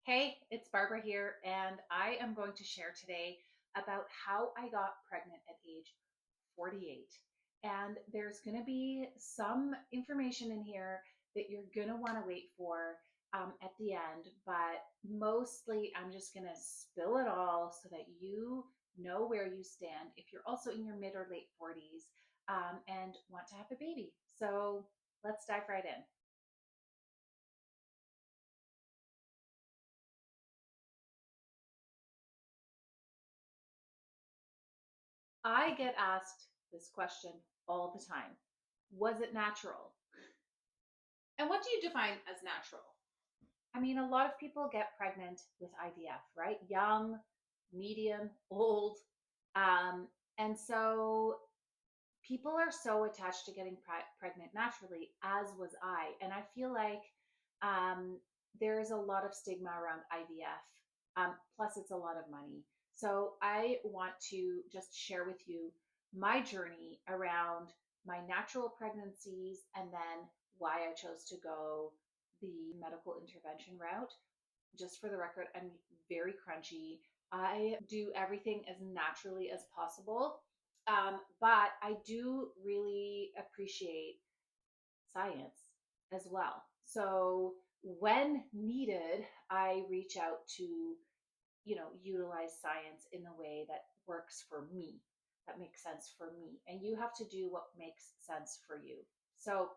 Hey, it's Barbara here, and I am going to share today about how I got pregnant at age 48. And there's going to be some information in here that you're going to want to wait for at the end, but mostly I'm just going to spill it all so that you know where you stand if you're also in your mid or late 40s and want to have a baby. So let's dive right in. I get asked this question all the time. Was it natural? And what do you define as natural? I mean, a lot of people get pregnant with IVF, right? Young, medium, old. Um, and so people are so attached to getting pregnant naturally, as was I. And I feel like there's a lot of stigma around IVF. Plus, it's a lot of money. So I want to just share with you my journey around my natural pregnancies and then why I chose to go the medical intervention route. Just for the record, I'm very crunchy. I do everything as naturally as possible. But I do really appreciate science as well. So when needed, I reach out to, utilize science in a way that works for me, that makes sense for me. And you have to do what makes sense for you. So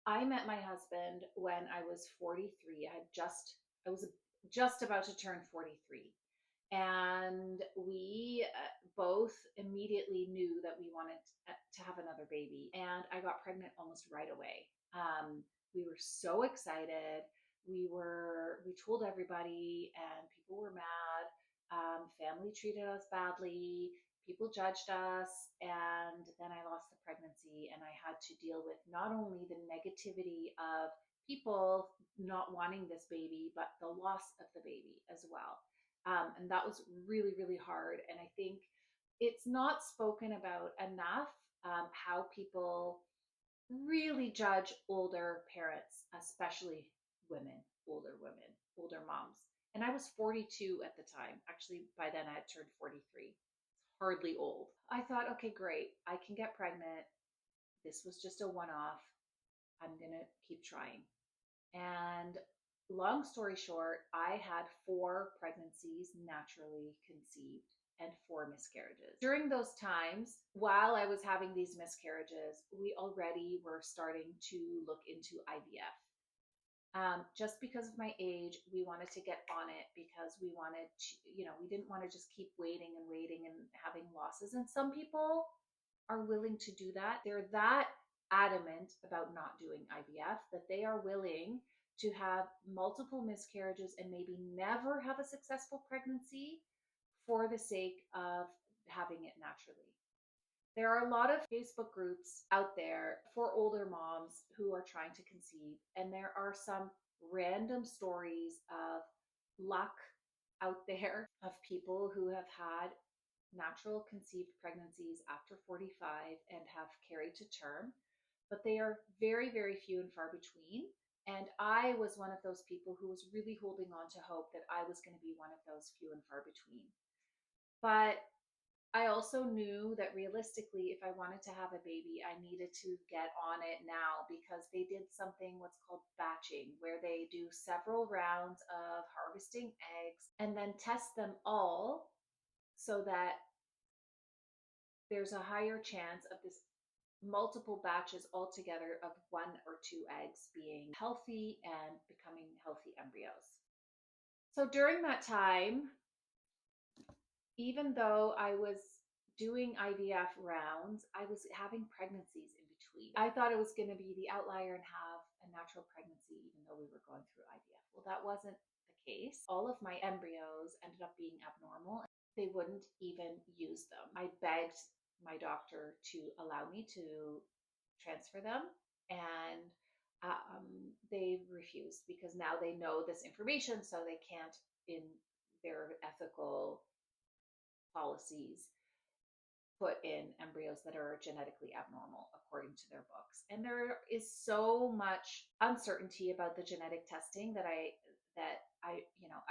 I met my husband when I was 43. I was just about to turn 43. And we both immediately knew that we wanted to have another baby. And I got pregnant almost right away. We were so excited. We told everybody, and people were mad. Family treated us badly. People judged us. And then I lost the pregnancy, and I had to deal with not only the negativity of people not wanting this baby, but the loss of the baby as well. And that was really, really hard. And I think it's not spoken about enough how people really judge older parents, especially women, older moms. And I was 42 at the time. Actually, by then I had turned 43. It's hardly old. I thought, okay, great. I can get pregnant. This was just a one off. I'm going to keep trying. And long story short, I had 4 pregnancies naturally conceived and 4 miscarriages. During those times, while I was having these miscarriages, we already were starting to look into IVF. Just because of my age, we wanted to get on it because we wanted to, we didn't want to just keep waiting and waiting and having losses. And some people are willing to do that. They're that adamant about not doing IVF that they are willing to have multiple miscarriages and maybe never have a successful pregnancy for the sake of having it naturally. There are a lot of Facebook groups out there for older moms who are trying to conceive, and there are some random stories of luck out there of people who have had natural conceived pregnancies after 45 and have carried to term, but they are very, very few and far between. And I was one of those people who was really holding on to hope that I was going to be one of those few and far between. But I also knew that realistically, if I wanted to have a baby, I needed to get on it now because they did something what's called batching, where they do several rounds of harvesting eggs and then test them all so that there's a higher chance of this multiple batches altogether of 1 or 2 eggs being healthy and becoming healthy embryos. So during that time, even though I was doing IVF rounds, I was having pregnancies in between. I thought it was going to be the outlier and have a natural pregnancy, even though we were going through IVF. Well, that wasn't the case. All of my embryos ended up being abnormal. They wouldn't even use them. I begged my doctor to allow me to transfer them, and they refused because now they know this information, so they can't, in their ethical policies, put in embryos that are genetically abnormal according to their books. And there is so much uncertainty about the genetic testing that I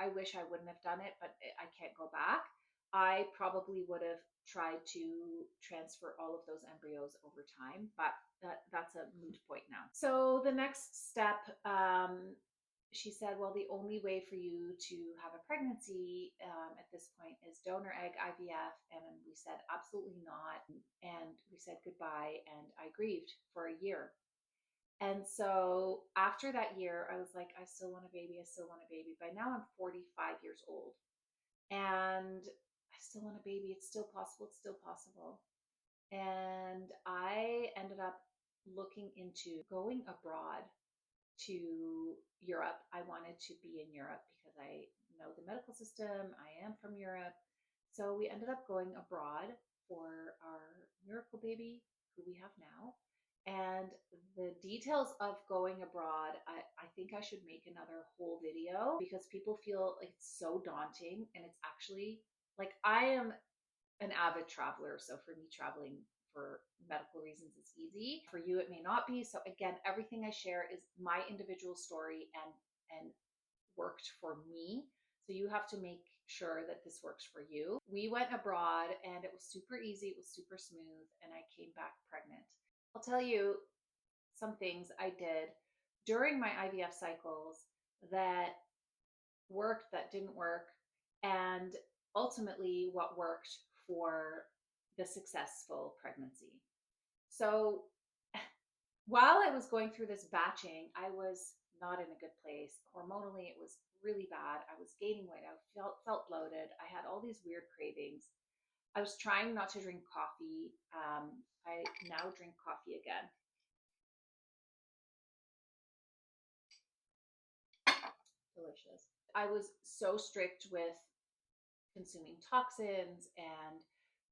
I wish I wouldn't have done it, but I can't go back. I probably would have tried to transfer all of those embryos over time, but that's a moot point now. So the next step, she said, well, the only way for you to have a pregnancy at this point is donor egg IVF. And we said, absolutely not. And we said goodbye. And I grieved for a year. And so after that year, I was like, I still want a baby. I still want a baby. By now, I'm 45 years old. And I still want a baby. It's still possible. It's still possible. And I ended up looking into going abroad to Europe. I wanted to be in Europe because I know the medical system. I am from Europe. So we ended up going abroad for our miracle baby, who we have now. And the details of going abroad, I think I should make another whole video because people feel like it's so daunting. And it's actually like I am an avid traveler. So for me, traveling for medical reasons is easy. For you, it may not be. So again, everything I share is my individual story and worked for me. So you have to make sure that this works for you. We went abroad and it was super easy. It was super smooth. And I came back pregnant. I'll tell you some things I did during my IVF cycles that worked, that didn't work, and ultimately what worked for the successful pregnancy. So while I was going through this batching, I was not in a good place. Hormonally, it was really bad. I was gaining weight. I felt bloated. I had all these weird cravings. I was trying not to drink coffee. I now drink coffee again. Delicious. I was so strict with consuming toxins and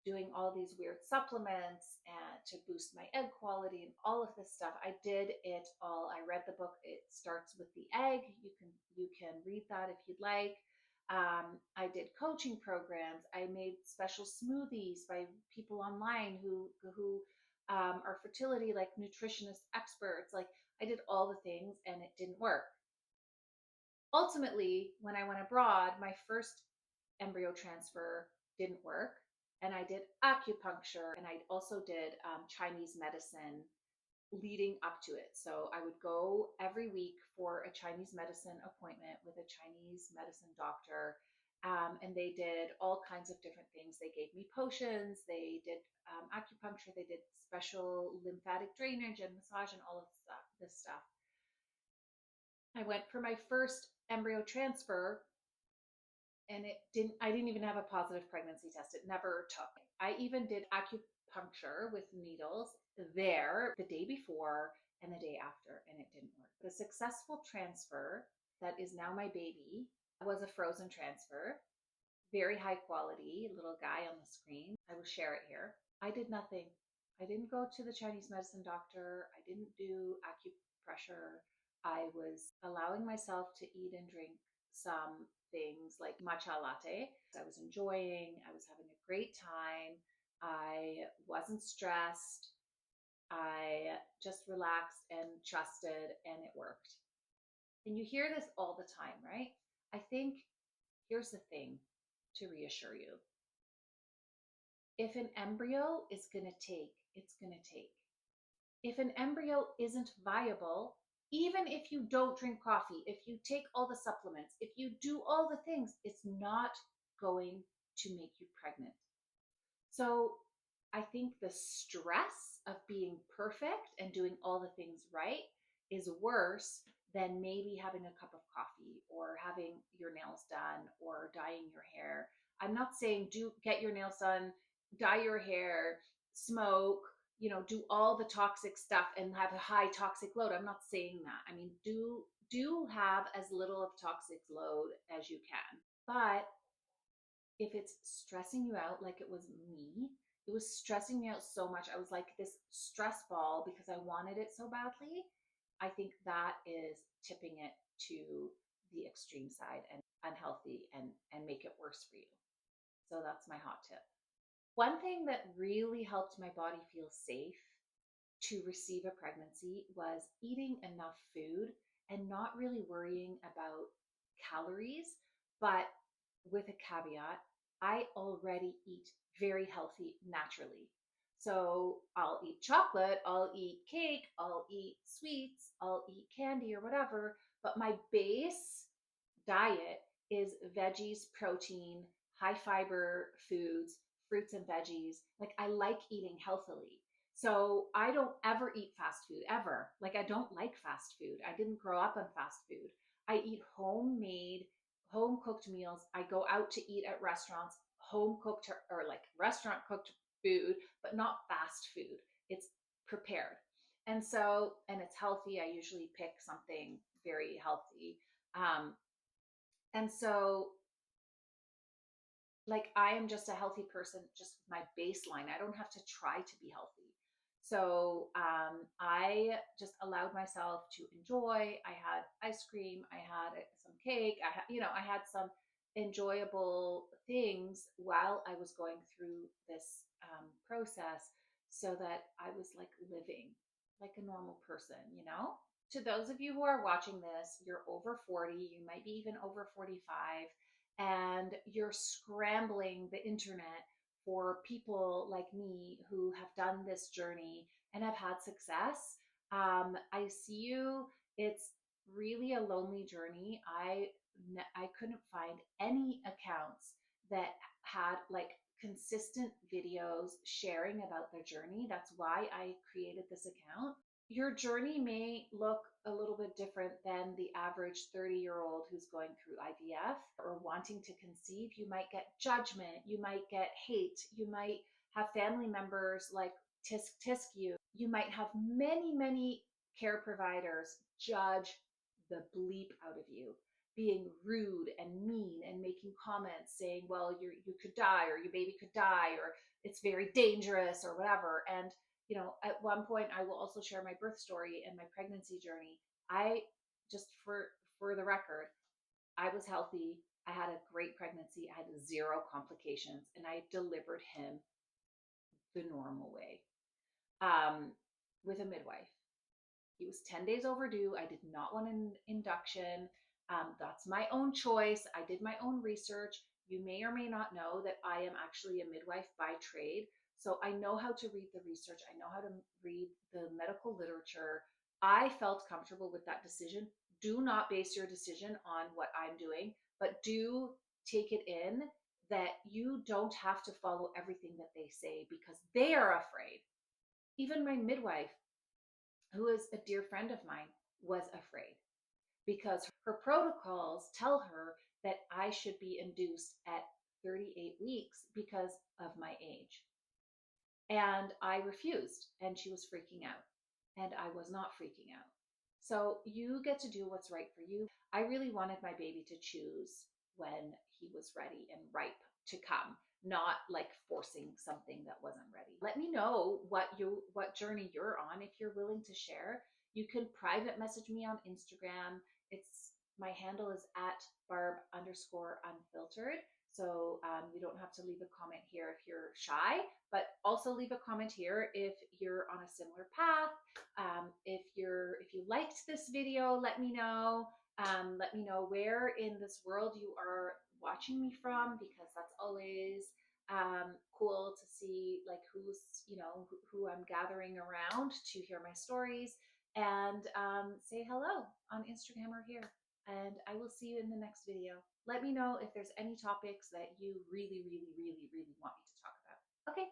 doing all these weird supplements and to boost my egg quality and all of this stuff. I did it all. I read the book. It starts with the egg. You can read that if you'd like. I did coaching programs. I made special smoothies by people online who are fertility like nutritionist experts. Like I did all the things and it didn't work. Ultimately, when I went abroad, my first embryo transfer didn't work. And I did acupuncture and I also did Chinese medicine leading up to it. So I would go every week for a Chinese medicine appointment with a Chinese medicine doctor. And they did all kinds of different things. They gave me potions, they did acupuncture, they did special lymphatic drainage and massage and all of this stuff. I went for my first embryo transfer and I didn't even have a positive pregnancy test. It never took. I even did acupuncture with needles there the day before and the day after, and it didn't work. The successful transfer that is now my baby was a frozen transfer, very high quality, little guy on the screen. I will share it here. I did nothing. I didn't go to the Chinese medicine doctor. I didn't do acupressure. I was allowing myself to eat and drink some things like matcha latte. I was enjoying, I was having a great time. I wasn't stressed. I just relaxed and trusted, and it worked. And you hear this all the time, right? I think here's the thing to reassure you. If an embryo is going to take, it's going to take. If an embryo isn't viable, even if you don't drink coffee, if you take all the supplements, if you do all the things, it's not going to make you pregnant. So I think the stress of being perfect and doing all the things right is worse than maybe having a cup of coffee or having your nails done or dyeing your hair. I'm not saying get your nails done, dye your hair, smoke, do all the toxic stuff and have a high toxic load. I'm not saying that. I mean, do have as little of toxic load as you can. But if it's stressing you out like it was me, it was stressing me out so much. I was like this stress ball because I wanted it so badly. I think that is tipping it to the extreme side and unhealthy and make it worse for you. So that's my hot tip. One thing that really helped my body feel safe to receive a pregnancy was eating enough food and not really worrying about calories, But with a caveat, I already eat very healthy naturally. So I'll eat chocolate, I'll eat cake, I'll eat sweets, I'll eat candy or whatever. But my base diet is veggies, protein, high fiber foods, fruits and veggies. Like I like eating healthily. So I don't ever eat fast food ever. Like I don't like fast food. I didn't grow up on fast food. I eat homemade, home cooked meals. I go out to eat at restaurants, home cooked or like restaurant cooked food, but not fast food. It's prepared. And so, and it's healthy. I usually pick something very healthy. Um, and so, like, I am just a healthy person, just my baseline. I don't have to try to be healthy. So, I just allowed myself to enjoy. I had ice cream, I had some cake, I had some enjoyable things while I was going through this process so that I was like living like a normal person. To those of you who are watching this, you're over 40, you might be even over 45, and you're scrambling the internet for people like me who have done this journey and have had success. I see you. It's really a lonely journey. I couldn't find any accounts that had like consistent videos sharing about their journey. That's why I created this account. Your journey may look a little bit different than the average 30-year-old who's going through IVF or wanting to conceive. You might get judgment, you might get hate, you might have family members like tisk tisk you. You might have many, many care providers judge the bleep out of you, being rude and mean and making comments saying, well, you could die or your baby could die or it's very dangerous or whatever. And at one point, I will also share my birth story and my pregnancy journey. I just for the record, I was healthy. I had a great pregnancy. I had zero complications, and I delivered him the normal way um, with a midwife. He was 10 days overdue. I did not want an induction. That's my own choice. I did my own research. You may or may not know that I am actually a midwife by trade. So I know how to read the research. I know how to read the medical literature. I felt comfortable with that decision. Do not base your decision on what I'm doing, but do take it in that you don't have to follow everything that they say because they are afraid. Even my midwife, who is a dear friend of mine, was afraid because her protocols tell her that I should be induced at 38 weeks because of my age. And I refused, and she was freaking out, and I was not freaking out. So you get to do what's right for you. I really wanted my baby to choose when he was ready and ripe to come, not like forcing something that wasn't ready. Let me know what journey you're on if you're willing to share. You can private message me on Instagram. It's my handle is at barb_unfiltered. So you don't have to leave a comment here if you're shy, but also leave a comment here if you're on a similar path. If you liked this video, let me know. Let me know where in this world you are watching me from, because that's always cool to see like who I'm gathering around to hear my stories. And say hello on Instagram or here. And I will see you in the next video. Let me know if there's any topics that you really, really, really, really want me to talk about. Okay,